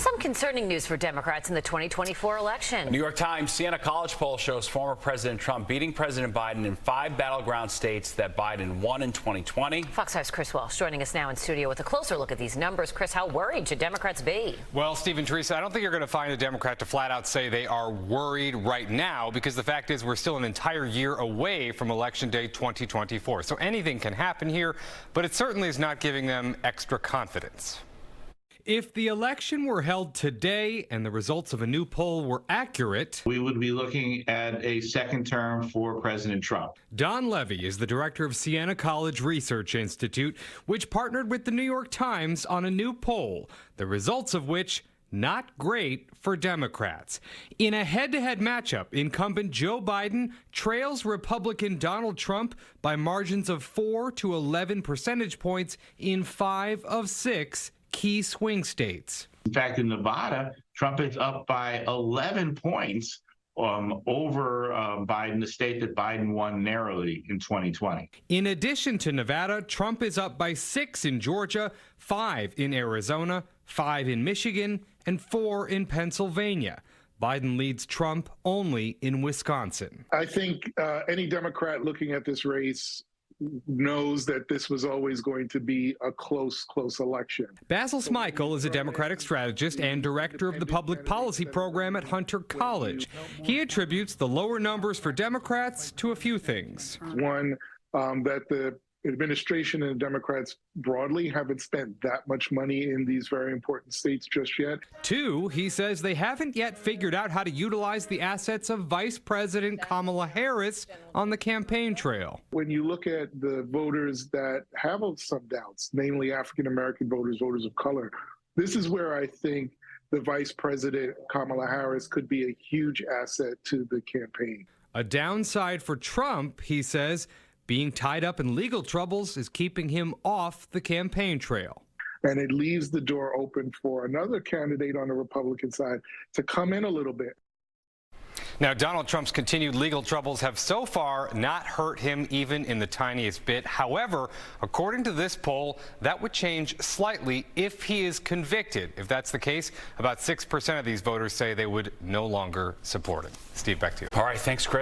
Some concerning news for Democrats in the 2024 election. A New York Times Siena College poll shows former President Trump beating President Biden in 5 battleground states that Biden won in 2020. Fox 5's Chris Welch joining us now in studio with a closer look at these numbers. Chris, how worried should Democrats be? Well, Steve and Teresa, I don't think you're going to find a Democrat to flat out say they are worried right now, because the fact is we're still an entire year away from Election Day 2024. So anything can happen here, but it certainly is not giving them extra confidence. If the election were held today and the results of a new poll were accurate, we would be looking at a second term for President Trump. Don Levy is the director of Siena College Research Institute, which partnered with the New York Times on a new poll, the results of which not great for Democrats. In a head-to-head matchup, incumbent Joe Biden trails Republican Donald Trump by margins of 4 to 11 percentage points in 5 of 6 key swing states. In fact, in Nevada, Trump is up by 11 points over Biden, the state that Biden won narrowly in 2020. In addition to Nevada, Trump is up by 6 in Georgia, 5 in Arizona, 5 in Michigan, and 4 in Pennsylvania. Biden leads Trump only in Wisconsin. I think any Democrat looking at this race knows that this was always going to be a close election. Basil Smikle is a Democratic strategist and director of the public policy program at Hunter College. He attributes the lower numbers for Democrats to a few things. One, that the administration and Democrats broadly haven't spent that much money in these very important states just yet. 2, he says they haven't yet figured out how to utilize the assets of Vice President Kamala Harris on the campaign trail. When you look at the voters that have some doubts, namely African-American voters, voters of color, this is where I think the Vice President Kamala Harris could be a huge asset to the campaign. A downside for Trump, he says, being tied up in legal troubles is keeping him off the campaign trail. And it leaves the door open for another candidate on the Republican side to come in a little bit. Now, Donald Trump's continued legal troubles have so far not hurt him even in the tiniest bit. However, according to this poll, that would change slightly if he is convicted. If that's the case, about 6% of these voters say they would no longer support him. Steve, back to you. All right, thanks, Chris.